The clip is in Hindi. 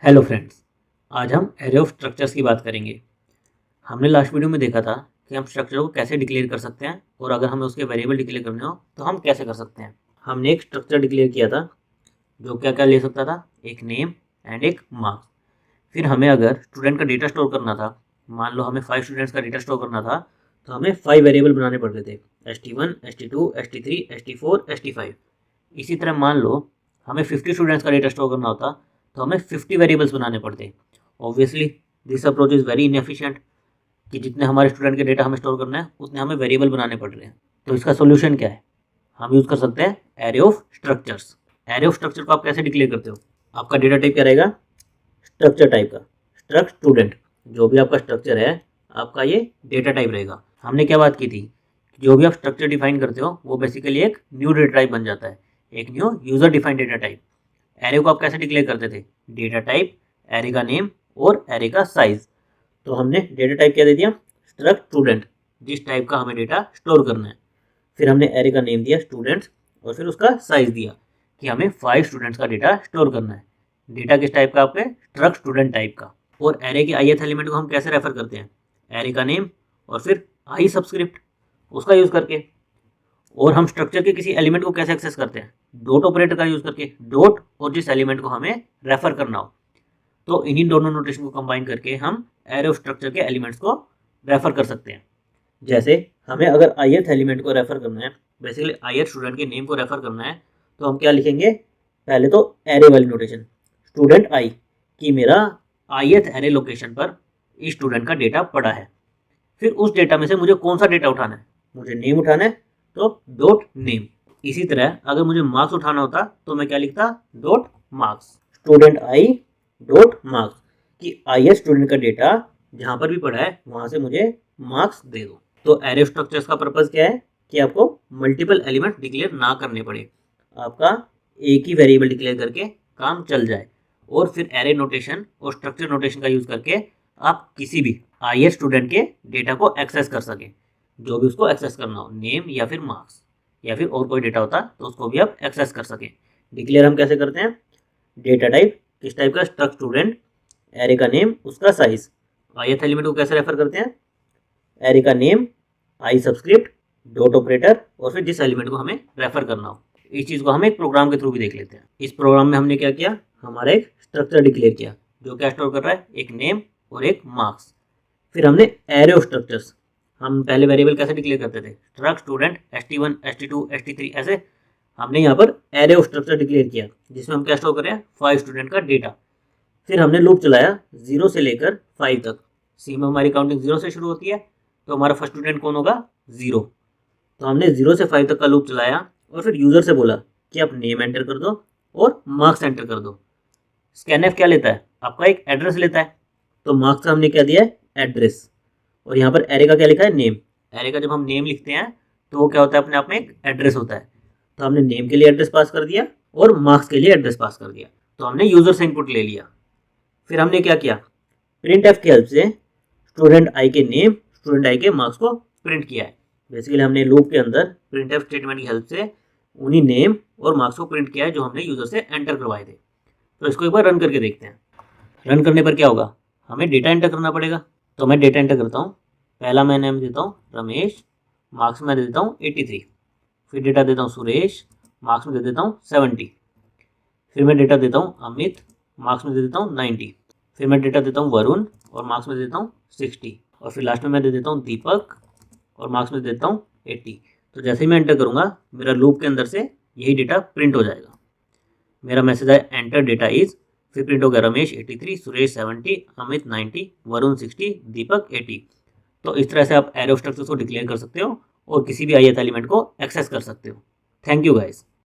हेलो फ्रेंड्स, आज हम एरे ऑफ स्ट्रक्चर्स की बात करेंगे। हमने लास्ट वीडियो में देखा था कि हम स्ट्रक्चर को कैसे डिक्लेयर कर सकते हैं और अगर हमें उसके वेरिएबल डिक्लेयर करने हो तो हम कैसे कर सकते हैं। हमने एक स्ट्रक्चर डिक्लेयर किया था जो क्या क्या ले सकता था, एक नेम एंड एक मार्क्स। फिर हमें अगर स्टूडेंट का डेटा स्टोर करना था, मान लो हमें 5 स्टूडेंट्स का डेटा स्टोर करना था, तो हमें 5 वेरिएबल बनाने पड़ते थे, ST1, ST2, ST3, ST4, ST5। इसी तरह मान लो हमें 50 स्टूडेंट्स का डेटा स्टोर करना होता तो हमें 50 वेरिएबल्स बनाने पड़ते। Obviously this approach is very inefficient कि जितने हमारे स्टूडेंट के डेटा हमें स्टोर करना है उतने हमें वेरिएबल बनाने पड़ रहे हैं। तो इसका सोल्यूशन क्या है? हम यूज़ कर सकते हैं array of structures. Array of structure को आप कैसे डिक्लेयर करते हो? आपका डेटा टाइप क्या रहेगा? स्ट्रक्चर टाइप का, स्ट्रक्ट स्टूडेंट। जो भी आपका स्ट्रक्चर है आपका ये डेटा टाइप रहेगा। हमने क्या बात की थी, जो भी आप स्ट्रक्चर डिफाइन करते हो वो बेसिकली एक न्यू डेटा टाइप बन जाता है, एक new user defined data type. Array को आप कैसे डिक्लेयर करते थे? डेटा टाइप, एरे का नेम और एरे का साइज। तो हमने डेटा टाइप क्या दे दिया? स्ट्रक्ट स्टूडेंट, जिस टाइप का हमें डेटा स्टोर करना है। फिर हमने एरे का नेम दिया स्टूडेंट्स और फिर उसका साइज दिया कि हमें 5 स्टूडेंट्स का डेटा स्टोर करना है। डेटा किस टाइप का? आपके स्ट्रक्ट स्टूडेंट टाइप का। और एरे के ith एलिमेंट को हम कैसे रेफर करते हैं? एरे का नेम और फिर आई सबस्क्रिप्ट, उसका यूज करके। और हम स्ट्रक्चर के किसी एलिमेंट को कैसे एक्सेस करते हैं? डॉट ऑपरेटर का यूज करके, डॉट और जिस एलिमेंट को हमें रेफर करना हो। तो इन्हीं दोनों नोटेशन को कंबाइन करके हम एरे ऑफ स्ट्रक्चर के एलिमेंट्स को रेफर कर सकते हैं। जैसे हमें अगर ith एलिमेंट को रेफर करना है, बेसिकली ith स्टूडेंट के नेम को रेफर करना है, तो हम क्या लिखेंगे? पहले तो एरे वाली नोटेशन, स्टूडेंट आई, कि मेरा ith एरे लोकेशन पर इस स्टूडेंट का डेटा पड़ा है। फिर उस डेटा में से मुझे कौन सा डेटा उठाना है? मुझे नेम उठाना है, तो डॉट नेम। इसी तरह अगर मुझे मार्क्स उठाना होता तो मैं क्या लिखता? Dot marks, student I dot marks, कि आई स्टूडेंट का डेटा जहां पर भी पड़ा है वहां से मुझे मार्क्स दे दो। तो एरे स्ट्रक्चर्स का पर्पज क्या है? कि आपको मल्टीपल एलिमेंट डिक्लेयर ना करने पड़े, आपका एक ही वेरिएबल डिक्लेयर करके काम चल जाए। और फिर एरे नोटेशन और स्ट्रक्चर नोटेशन का यूज करके आप किसी भी आई स्टूडेंट के डेटा को एक्सेस कर सकें, जो भी उसको एक्सेस करना हो, नेम या फिर मार्क्स या फिर और कोई डेटा होता तो उसको भी आप एक्सेस कर सकें। डिक्लेयर हम कैसे करते हैं? डेटा टाइप किस टाइप का? स्ट्रक्ट स्टूडेंट, एरे का नेम, उसका साइज। ith एलिमेंट को कैसे रेफर करते हैं? एरे का नेम, आई सबस्क्रिप्ट, डॉट ऑपरेटर और फिर जिस एलिमेंट को हमें रेफर करना हो। इस चीज़ को हम एक प्रोग्राम के थ्रू भी देख लेते हैं। इस प्रोग्राम में हमने क्या किया? हमारा एक स्ट्रक्चर डिक्लेयर किया जो क्या स्टोर कर रहा है? एक नेम और एक मार्क्स। फिर हमने एरे ऑफ स्ट्रक्चर्स, हम पहले वेरिएबल कैसे डिक्लेयर करते थे? Struct student, ST1, ST2, ST3, ऐसे। हमने यहाँ पर एरे ऑफ स्ट्रक्चर डिक्लेयर किया जिसमें हम क्या स्टोर कर रहे हैं? 5 स्टूडेंट का डेटा। फिर हमने लूप चलाया 0 से लेकर 5 तक। सी में हमारी काउंटिंग 0 से शुरू होती है, तो हमारा फर्स्ट स्टूडेंट कौन होगा? 0। तो हमने 0 से 5 तक का लूप चलाया और फिर यूजर से बोला कि आप नेम एंटर कर दो और मार्क्स एंटर कर दो। स्कैनएफ क्या लेता है? आपका एक एड्रेस लेता है। तो मार्क्स का हमने क्या दिया है? एड्रेस। और यहाँ पर एरे का क्या लिखा है? नेम। एरे का जब हम नेम लिखते हैं तो वो क्या होता है? अपने आप में एक एड्रेस होता है। तो हमने नेम के लिए एड्रेस पास कर दिया और मार्क्स के लिए एड्रेस पास कर दिया। तो हमने यूजर से इनपुट ले लिया। फिर हमने क्या किया? प्रिंट एफ की हेल्प से स्टूडेंट आई के नेम, स्टूडेंट आई के मार्क्स को प्रिंट किया है। बेसिकली हमने लूप के अंदर प्रिंट एफ स्टेटमेंट की हेल्प से उन्हीं नेम और मार्क्स को प्रिंट किया है जो हमने यूजर से एंटर करवाए थे। तो इसको एक बार रन करके देखते हैं। रन करने पर क्या होगा? हमें डेटा एंटर करना पड़ेगा। तो मैं डेटा एंटर करता हूँ। पहला मैं नेम देता हूँ रमेश, मार्क्स में दे देता हूँ 83। फिर डेटा देता हूँ सुरेश, मार्क्स में दे देता हूँ 70। फिर मैं डेटा देता हूँ अमित, मार्क्स में दे देता हूँ 90। फिर मैं डेटा देता हूँ वरुण और मार्क्स में दे देता हूँ 60। और फिर लास्ट में मैं दे देता हूँ दीपक और मार्क्स में दे देता हूँ 80। तो जैसे ही मैं एंटर करूँगा मेरा लूप के अंदर से यही डेटा प्रिंट हो जाएगा। मेरा मैसेज है एंटर डेटा इज, फिर प्रिंट हो गया रमेश 83, सुरेश 70, अमित 90, वरुण 60, दीपक 80। तो इस तरह से आप एरे ऑफ स्ट्रक्चर्स को डिक्लेयर कर सकते हो और किसी भी ith एलिमेंट को एक्सेस कर सकते हो। Thank you guys.